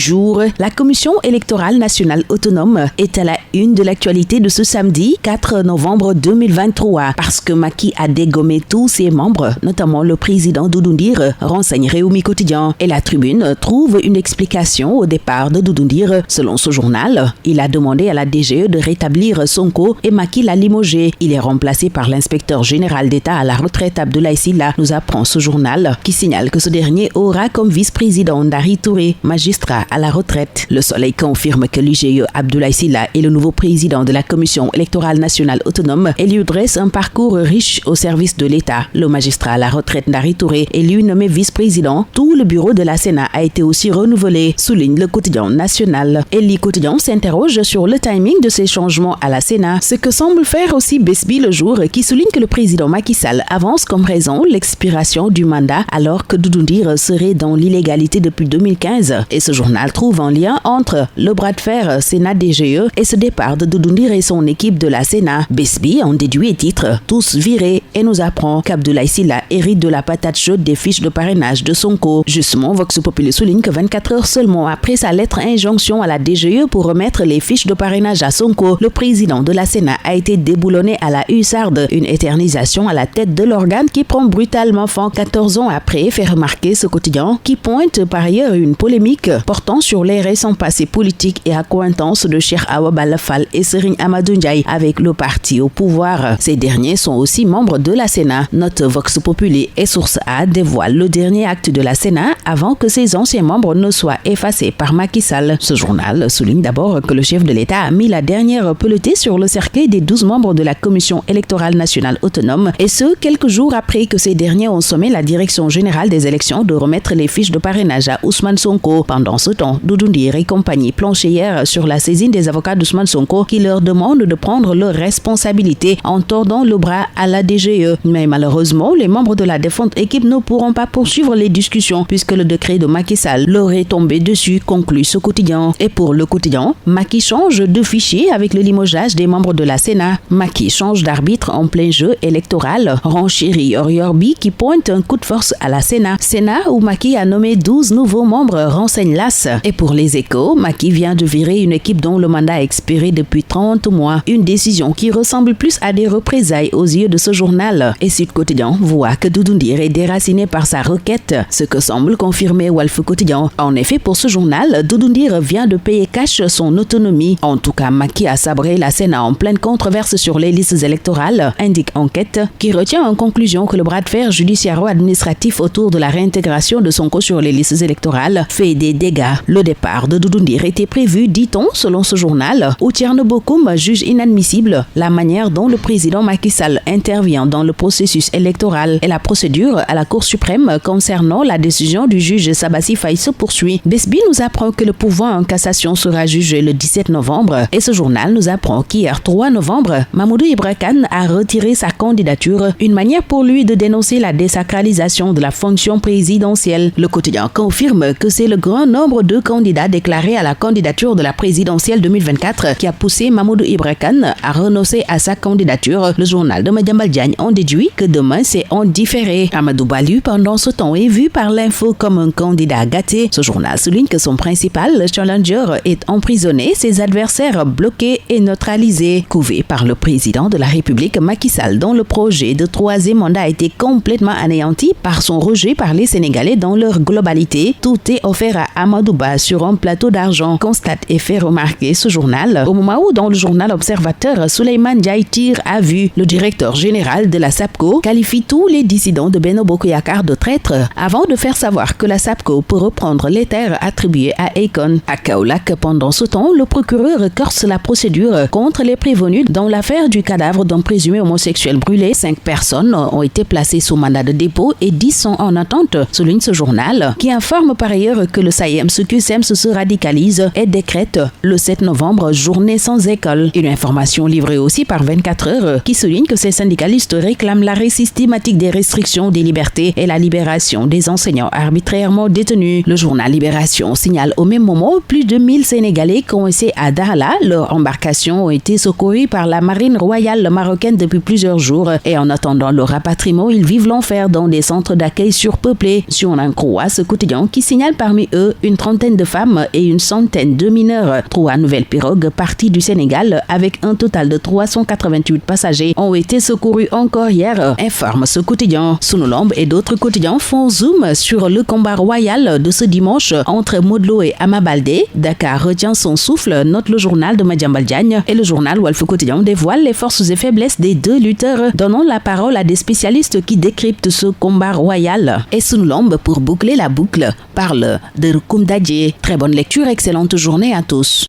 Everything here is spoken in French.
jour. La Commission électorale nationale autonome est à la une de l'actualité de ce samedi 4 novembre 2023 parce que Macky a dégommé tous ses membres, notamment le président Doudou Ndir, renseigne Réumi Quotidien. Et la Tribune trouve une explication au départ de Doudou Ndir. Selon ce journal, il a demandé à la DGE de rétablir Sonko et Macky l'a limogé. Il est remplacé par l'inspecteur général d'État à la retraite Abdoulaye Sylla, nous apprend ce journal, qui signale que ce dernier aura comme vice-président Ndari Touré, magistrat à la retraite. Le Soleil confirme que l'IGE Abdoulaye Sylla est le nouveau président de la Commission électorale nationale autonome et lui dresse un parcours riche au service de l'État. Le magistrat à la retraite Ndari Touré est lui nommé vice-président. Tout le bureau de la Sénat a été aussi renouvelé, souligne le quotidien national. Et le quotidien s'interroge sur le timing de ces changements à la Sénat, ce que semble faire aussi Besbi le jour, qui souligne que le président Macky Sall avance comme raison l'expiration du mandat alors que Doudou Ndir serait dans l'illégalité depuis 2015. Et ce journal trouve un lien entre le bras de fer Sénat-DGE et ce départ de Doudou Ndir et son équipe de la Sénat. Besbi en déduit et titre « Tous virés » et nous apprend qu'Abdoulaye Sylla hérite de la patate chaude des fiches de parrainage de Sonko. Justement, Vox Populi souligne que 24 heures seulement après sa lettre injonction à la DGE pour remettre les fiches de parrainage à Sonko, le président de la Sénat a été déboulonné à la hussarde, une éternisation à la tête de l'organe qui prend brutalement fin 14 ans après, fait remarquer ce quotidien, qui pointe par ailleurs une polémique portant sur les récents passés politiques et accointances de Cheikh Awa Balla Fall et Serigne Amadou Ndiaye avec le parti au pouvoir. Ces derniers sont aussi membres de la Sénat. Note Vox Populi et Source A dévoile le dernier acte de la Sénat avant que ses anciens membres ne soient effacés par Macky Sall. Ce journal souligne d'abord que le chef de l'État a mis la dernière pelletée sur le cercueil des 12 membres de la Commission électorale nationale autonome, et ce, quelques jours après que ces derniers ont sommé la direction générale des élections de remettre les fiches de parrainage à Ousmane Sonko. Pendant ce temps, Doudou Ndir et compagnie planchaient hier sur la saisine des avocats d'Ousmane Sonko qui leur demandent de prendre leurs responsabilités en tordant le bras à la DGE. Mais malheureusement, les membres de la défunte équipe ne pourront pas poursuivre les discussions puisque le décret de Macky Sall leur est tombé dessus, conclut ce quotidien. Et pour le quotidien, Macky change de fichier avec le limogeage des membres de la Sénat. Macky change d'arbitre en plein jeu électoral, renchérit Yorbi qui pointe un coup de force à la Sénat. Sénat où Macky a nommé 12 nouveaux membres, renseigne l'AS. Et pour les Échos, Macky vient de virer une équipe dont le mandat a expiré depuis 30 mois. Une décision qui ressemble plus à des représailles aux yeux de ce journal. Et Sud Quotidien voit que Doudou Ndir est déraciné par sa requête, ce que semble confirmer Walf Quotidien. En effet, pour ce journal, Doudou Ndir vient de payer cash son autonomie. En tout cas, Macky a sabré la Sénat en pleine controverse sur les listes électorales, indique Enquête, qui retient en conclusion que le bras de fer judiciairo-administratif autour de la réintégration de Sonko sur les listes électorales fait des dégâts. Le départ de Doudou Ndir était prévu, dit-on, selon ce journal, où Thierno Bocoum juge inadmissible la manière dont le président Macky Sall intervient dans le processus électoral et la procédure à la Cour suprême concernant la décision du juge Sabassi Faye se poursuit. Besbi nous apprend que le pouvoir en cassation sera jugé le 17 novembre et ce journal nous apprend qu'hier 3 novembre, Mamoudou Ibra Kane a retiré sa candidature, une manière pour lui de dénoncer la désacralisation de la fonction présidentielle. Le quotidien confirme que c'est le grand nombre de candidats déclarés à la candidature de la présidentielle 2024 qui a poussé Mamoudou Ibra Kane à renoncer à sa candidature. Le journal de Madiambal Diagne en déduit que demain c'est en différé. Amadou Balu, pendant ce temps, est vu par l'info comme un candidat gâté. Ce journal souligne que son principal challenger est emprisonné, ses adversaires bloqués et neutralisés. Couvé par le président de la République Macky Sall, dont le projet de 3e mandat a été complètement anéanti par son rejet par les Sénégalais dans leur globalité. Tout est offert à Amadou Ba sur un plateau d'argent, constate et fait remarquer ce journal, au moment où dans le journal Observateur, Souleymane Ndiaye tire à vue. Le directeur général de la SAPCO qualifie tous les dissidents de Benno Bokk Yakaar de traîtres avant de faire savoir que la SAPCO peut reprendre les terres attribuées à Akon. À Kaolack, pendant ce temps, le procureur corse la procédure contre les prévenus dans l'affaire du cadavre d'un présumé homosexuel brûlé. 5 personnes ont été placées sous mandat de dépôt et 10 sont en attente, souligne ce journal, qui informe par ailleurs que le SAEMS-QSEMS se radicalise et décrète le 7 novembre journée sans école. Une information livrée aussi par 24 heures qui souligne que ces syndicalistes réclament l'arrêt systématique des restrictions des libertés et la libération des enseignants arbitrairement détenus. Le journal Libération signale au même moment plus de 1000 Sénégalais coincés à Dakhla. Leurs embarcations ont été secourues par la marine royale marocaine depuis plusieurs jours et en attendant leur rapatriement, ils vivent l'enfer dans des centres d'accueil surpeuplés. Si on en croit ce quotidien qui signale parmi eux une trentaine de femmes et une centaine de mineurs. 3 nouvelles pirogues parties du Sénégal avec un total de 388 passagers ont été secourus encore hier, informe ce quotidien. Sunu Lamb et d'autres quotidiens font zoom sur le combat royal de ce dimanche entre Modou Lô et Ama Baldé. Dakar retient son souffle, note le journal de Madiambal Diagne, et le journal Walf Quotidien dévoile les forces et faiblesses des deux lutteurs, donnant la parole à des spécialistes qui décryptent ce combat royal. Et Sunu Lamb, pour boucler la boucle, parle de Rukum Dadje. Très bonne lecture, excellente journée à tous.